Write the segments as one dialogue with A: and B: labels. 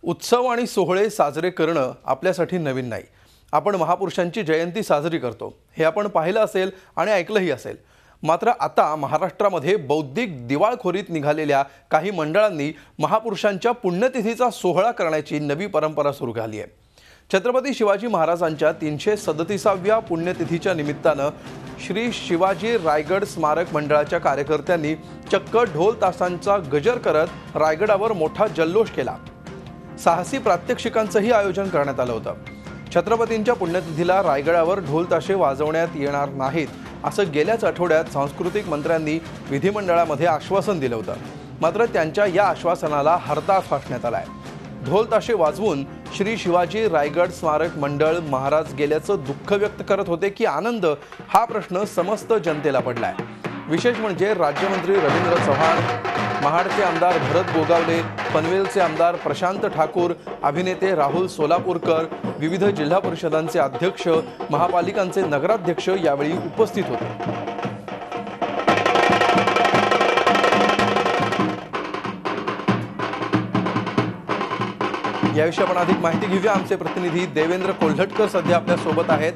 A: उत्सव आणि सोहळे साजरे करणं आपल्यासाठी नवीन नाही। आपण महापुरुषांची जयंती साजरी करतो हे आपण पाहिलं असेल आणि ऐकलंही असेल। मात्र आता महाराष्ट्रामध्ये बौद्धिक दिवाळखोरीत निघालेल्या काही मंडळांनी महापुरुषांच्या पुण्यतिथीचा सोहळा करण्याची नवी परंपरा सुरू केली आहे। छत्रपती शिवाजी महाराजांच्या 337व्या पुण्यतिथीच्या निमित्तानं श्री शिवाजी रायगड स्मारक मंडळाच्या कार्यकर्त्यांनी चक्क ढोल तासांचा गजर करत रायगडावर मोठा जल्लोष केला। साहसी प्रात्यक्षिकांचंही आयोजन करण्यात आलं होतं। छत्रपतींच्या पुण्यतिथीला रायगडावर ढोल ताशे वाजवण्यात येणार नाहीत असं गेल्याच आठवड्यात सांस्कृतिक मंत्र्यांनी विधिमंडळामध्ये आश्वासन दिलं होतं। मात्र त्यांच्या या आश्वासनाला हरताळ फासण्यात आलाय। ढोल ताशे वाजवून श्री शिवाजी रायगड स्मारक मंडळ महाराज गेल्याचं दुःख व्यक्त करत होते की आनंद, हा प्रश्न समस्त जनतेला पडलाय। विशेष म्हणजे राज्यमंत्री रवींद्र चव्हाण, महाडचे आमदार भरत गोगावले, पनवेलचे आमदार प्रशांत ठाकूर, अभिनेते राहुल सोलापूरकर, विविध जिल्हा परिषदांचे अध्यक्ष, महापालिकांचे नगराध्यक्ष यावेळी उपस्थित होते। याविषयी आपण अधिक माहिती घेऊया। आमचे प्रतिनिधी देवेंद्र कोल्हटकर सध्या आपल्या सोबत आहेत।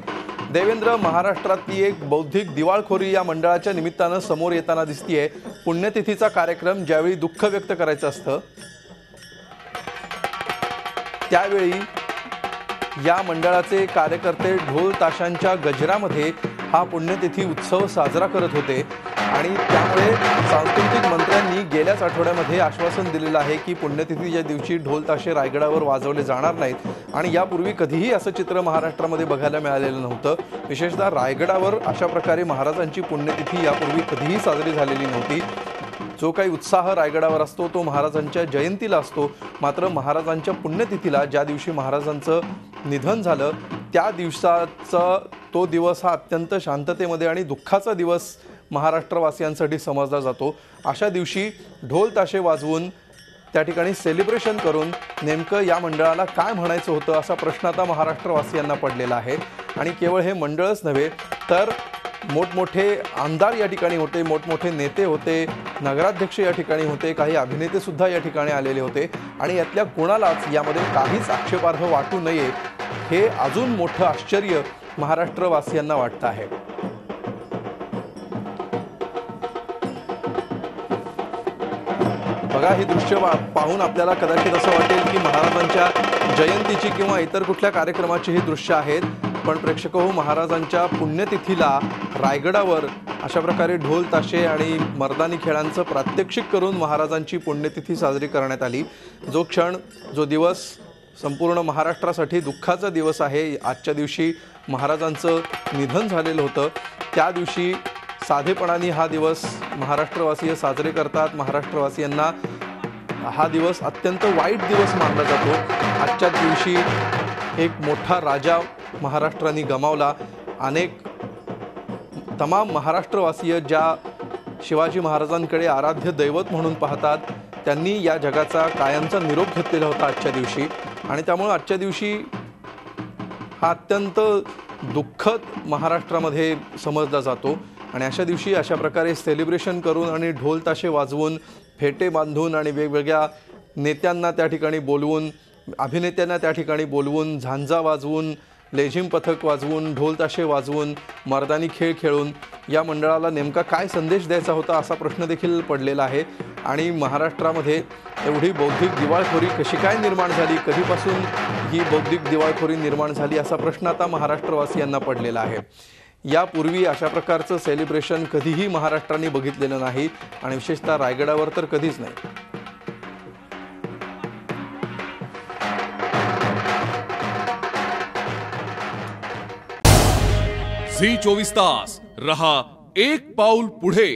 A: देवेंद्र, महाराष्ट्रातली एक बौद्धिक दिवाळखोरी या मंडळाच्या निमित्तानं समोर येताना दिसतीये। पुण्यतिथीचा कार्यक्रम ज्यावेळी दुःख व्यक्त करायचं असतं त्यावेळी या मंडळाचे कार्यकर्ते ढोल ताशांच्या गजरामध्ये हा पुण्यतिथी उत्सव साजरा करत होते आणि त्यामुळे सांस्कृतिक मंत्र्यांनी गेल्याच आठवड्यामध्ये आश्वासन दिलेलं आहे की पुण्यतिथीच्या दिवशी ढोल ताशे रायगडावर वाजवले जाणार नाहीत आणि यापूर्वी कधीही असं चित्र महाराष्ट्रामध्ये बघायला मिळालेलं नव्हतं। विशेषतः रायगडावर अशा प्रकारे महाराजांची पुण्यतिथी यापूर्वी कधीही साजरी झालेली नव्हती। जो काही उत्साह रायगडावर असतो तो महाराजांच्या जयंतीला असतो, मात्र महाराजांच्या पुण्यतिथीला ज्या दिवशी महाराजांचं निधन झालं त्या दिवसाचा तो दिवस हा अत्यंत शांततेमध्ये आणि दुःखाचा दिवस महाराष्ट्रवासियांसाठी समजला जातो। अशा दिवशी ढोल ताशे वाजवून त्या ठिकाणी सेलिब्रेशन करून नेमकं या मंडळाला काय म्हणायचं होतं असा प्रश्न आता महाराष्ट्रवासियांना पडलेला आहे। आणि केवळ हे मंडळच नव्हे तर मोठमोठे आमदार या ठिकाणी होते, मोठमोठे नेते होते, नगराध्यक्ष या ठिकाणी होते, काही अभिनेते सुद्धा या ठिकाणी आलेले होते आणि यातल्या कोणालाच यामध्ये काहीच आक्षेपार्ह वाटू नये हे अजून मोठं आश्चर्य महाराष्ट्रवासियांना वाटतं आहे। बघा, ही दृश्य पाहून आपल्याला कदाचित असं वाटेल की महाराजांच्या जयंतीची किंवा इतर कुठल्या कार्यक्रमाची ही दृश्य आहेत, पण प्रेक्षकहो, महाराजांच्या पुण्यतिथीला रायगडावर अशा प्रकारे ढोल ताशे आणि मर्दानी खेळांचं प्रात्यक्षिक करून महाराजांची पुण्यतिथी साजरी करण्यात आली। जो क्षण, जो दिवस संपूर्ण महाराष्ट्रासाठी दुःखाचा दिवस आहे। आजच्या दिवशी महाराजांचं निधन झालेलं होतं, त्या दिवशी साधेपणाने हा दिवस महाराष्ट्रवासीय साजरे करतात। महाराष्ट्रवासियांना हा दिवस अत्यंत वाईट दिवस मानला जातो। आजच्या दिवशी एक मोठा राजा महाराष्ट्राने गमावला। तमाम महाराष्ट्रवासीय ज्या शिवाजी महाराजांकडे आराध्य दैवत म्हणून पाहतात त्यांनी या जगाचा कायमचा निरोप घेतलेला होता आजच्या दिवशी आणि त्यामुळे आजच्या दिवशी हा अत्यंत दुःखद महाराष्ट्रामध्ये समजला जातो। आणि अशा दिवशी अशा प्रकारे सेलिब्रेशन करून आणि ढोल ताशे वाजवून, फेटे बांधून आणि वेगवेगळ्या नेत्यांना त्या ठिकाणी बोलवून, अभिनेत्यांना त्या ठिकाणी बोलवून, झांजा वाजवून, लेझिम पथक वाजवून, ढोल ताशे वाजवून, मर्दानी खेळ खेळून या मंडळाला नेमका काय संदेश द्यायचा होता असा प्रश्न देखील पडलेला आहे। आणि महाराष्ट्रामध्ये एवढी बौद्धिक दिवाळखोरी कशी काय निर्माण झाली, कधीपासून ही बौद्धिक दिवाळखोरी निर्माण झाली असा प्रश्न आता महाराष्ट्रवासियांना पडलेला आहे। यापूर्वी अशा प्रकारचं सेलिब्रेशन कधीही महाराष्ट्राने बघितलेलं नाही आणि विशेषतः रायगडावर तर कधीच नाही।
B: झी 24 तास रहा एक पाऊल पुढे।